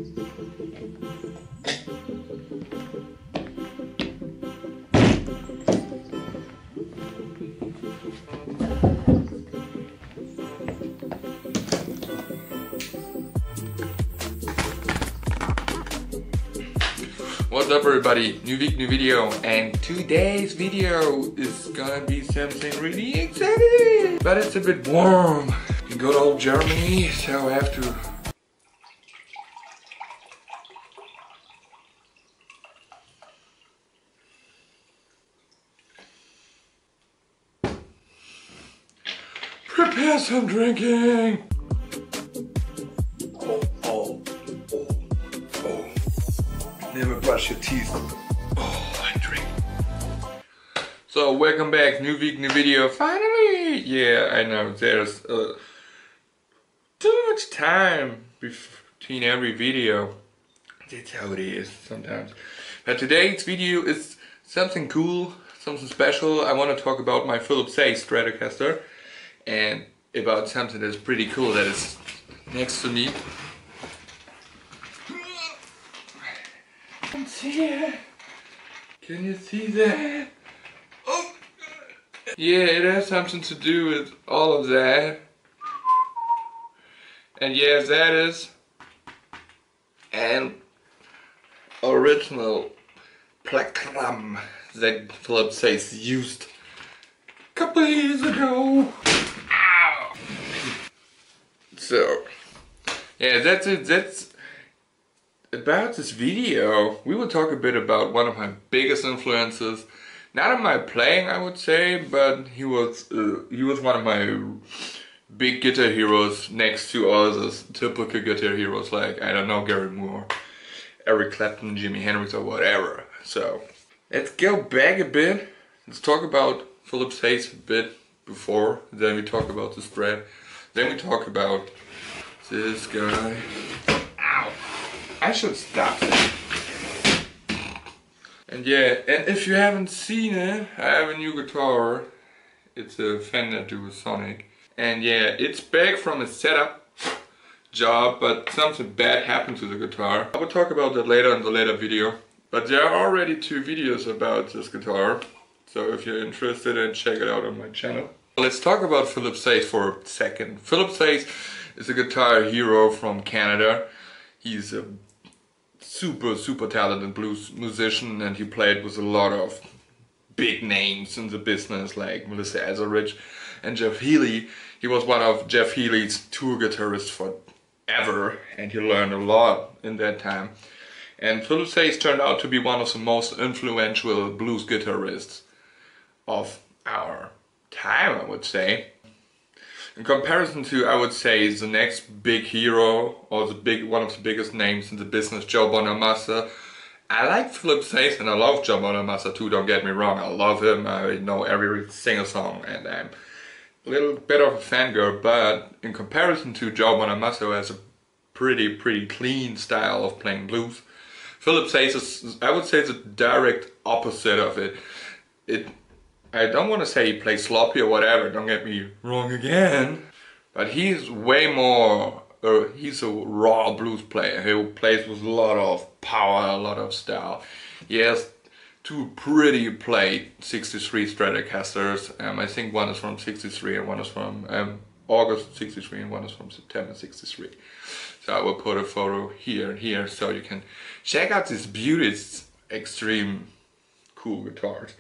What's up everybody, new week, new video, and today's video is gonna be something really exciting, but it's a bit warm in good old Germany, so I have to prepare some drinking. Never brush your teeth. Oh, I drink. So welcome back, new week, new video. Finally! Yeah, I know there's too much time between every video. That's how it is sometimes. But today's video is something cool, something special. I want to talk about my Sayce Stratocaster and about something that's pretty cool that is next to me. Can you see that? Oh! Yeah, it has something to do with all of that. And yeah, that is an original plectrum that Sayce used a couple of years ago. Ow! So, yeah, that's it. That's about this video. We will talk a bit about one of my biggest influences, not in my playing I would say, but he was one of my big guitar heroes next to all those typical guitar heroes like, I don't know, Gary Moore, Eric Clapton, Jimi Hendrix or whatever. So let's go back a bit, let's talk about Sayce a bit before, then we talk about the Strat, then we talk about this guy. I should stop that. And yeah, and if you haven't seen it, I have a new guitar. It's a Fender Sonic. And yeah, it's back from a setup job, but something bad happened to the guitar. I will talk about that later in the later video. But there are already 2 videos about this guitar. So if you're interested, check it out on my channel. Let's talk about Sayce for a second. Sayce is a guitar hero from Canada. He's a super talented blues musician, and he played with a lot of big names in the business like Melissa Etheridge and Jeff Healey. He was one of Jeff Healey's tour guitarists forever, and he learned a lot in that time. And Sayce turned out to be one of the most influential blues guitarists of our time, I would say. In comparison to, I would say, the next big hero, or one of the biggest names in the business, Joe Bonamassa. I like Sayce and I love Joe Bonamassa too, don't get me wrong. I love him, I know every single song, and I'm a little bit of a fangirl, but in comparison to Joe Bonamassa, who has a pretty clean style of playing blues, Sayce is, I would say, the direct opposite of it. I don't want to say he plays sloppy or whatever, don't get me wrong again, but he's way more, he's a raw blues player who plays with a lot of power, a lot of style. He has 2 pretty played 63 Stratocasters. I think one is from 63 and one is from August 63 and one is from September 63. So I will put a photo here and here so you can check out these beauties, extreme cool guitars.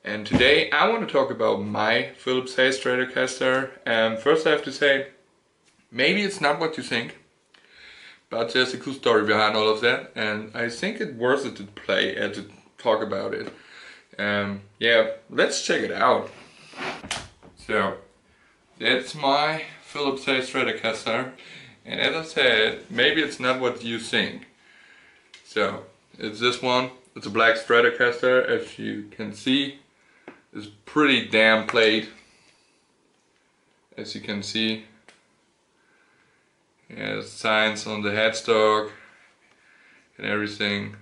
And today I want to talk about my Sayce Stratocaster. First I have to say, maybe it's not what you think, but there's a cool story behind all of that, and I think it's worth it to play and to talk about it. Yeah, let's check it out. So, that's my Sayce Stratocaster, and as I said, maybe it's not what you think. So, it's this one. It's a black Stratocaster, as you can see. It's pretty damn played, as you can see. It has signs on the headstock and everything.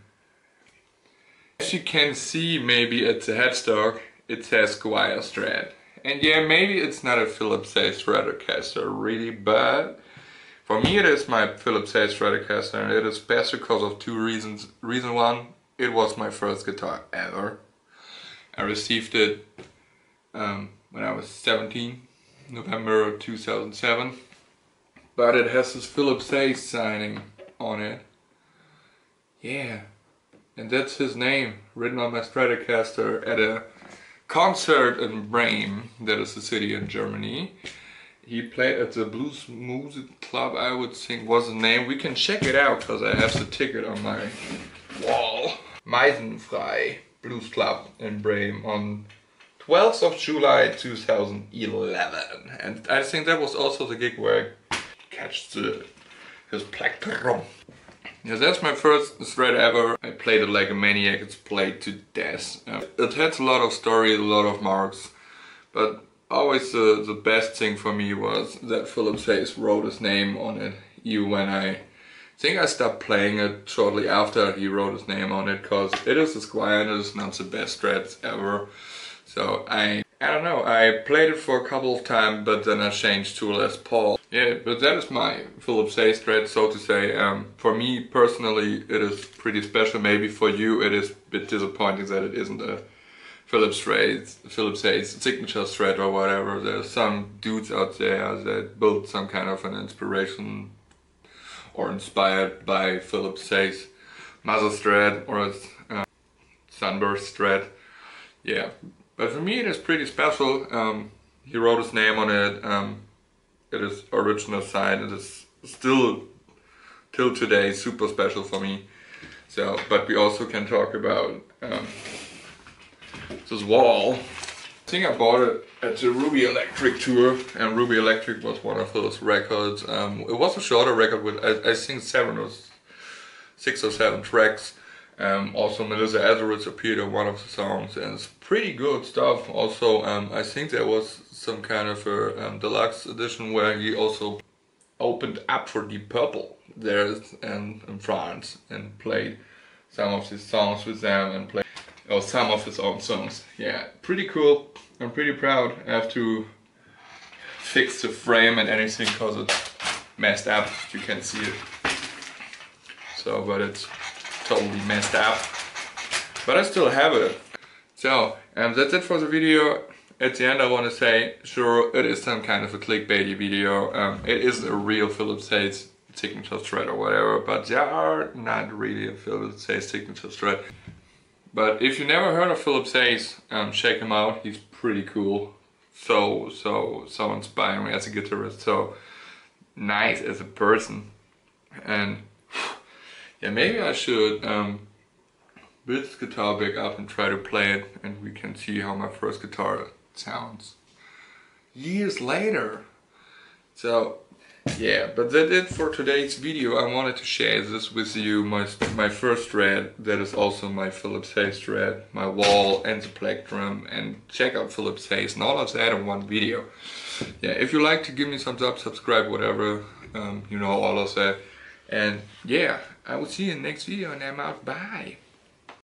As you can see, maybe at the headstock it says Squire Strat. And yeah, maybe it's not a Sayce Stratocaster really, but For me, it is my Philips Sayce Stratocaster, and it is best because of two reasons. Reason one, it was my first guitar ever. I received it when I was 17, November 2007. But it has this Philips Sayce signing on it. Yeah, and that's his name, written on my Stratocaster at a concert in Bremen, that is a city in Germany. He played at the Blues Music Club, I would think was the name. We can check it out because I have the ticket on my wall. Meisenfrei Blues Club in Bremen on 12th of July 2011. And I think that was also the gig where I catched his plectrum. Yeah, that's my first Strat ever. I played it like a maniac, it's played to death. It had a lot of story, a lot of marks, but always the best thing for me was that Philips Sayce wrote his name on it. Even when I think I stopped playing it shortly after he wrote his name on it, because it is a Squire and it is not the best Strats ever. So I don't know, I played it for a couple of times, but then I changed to Les Paul. Yeah, but that is my Philips Sayce Strat, so to say. For me personally, it is pretty special. Maybe for you it is a bit disappointing that it isn't a Philips Sayce signature Strat or whatever. There's some dudes out there that built some kind of an inspiration or inspired by Philips Sayce Mother Strat or Sunburst Strat. Yeah, but for me it is pretty special. He wrote his name on it. It is original sign. It is still till today super special for me. So, but we also can talk about this wall. I think I bought it at the Ruby Electric tour, and Ruby Electric was one of those records. It was a shorter record with I think 6 or 7 tracks. Also Melissa Etheridge appeared on one of the songs, and it's pretty good stuff. Also I think there was some kind of a deluxe edition where he also opened up for Deep Purple there in France and played some of his songs with them and played some of his own songs. Yeah, pretty cool. I'm pretty proud. I have to fix the frame and anything because it's messed up. You can see it. So, but it's totally messed up. But I still have it. So, that's it for the video. At the end I want to say, sure, it is some kind of a clickbaity video. It is a real Philips Sayce signature Strat or whatever, but they are not really a Philips Sayce signature Strat. But if you never heard of Philips Sayce, check him out. He's pretty cool. So inspiring as a guitarist. So nice as a person. And yeah, maybe I should build this guitar back up and try to play it, and we can see how my first guitar sounds years later. So yeah, but that's it for today's video. I wanted to share this with you, my first Strat, that is also my Philips Sayce Strat, my wall and the plectrum, and check out Philips Sayce and all of that in one video. Yeah, if you like to give me thumbs up, subscribe, whatever, you know, all of that. And yeah, I will see you in the next video, and I'm out. Bye.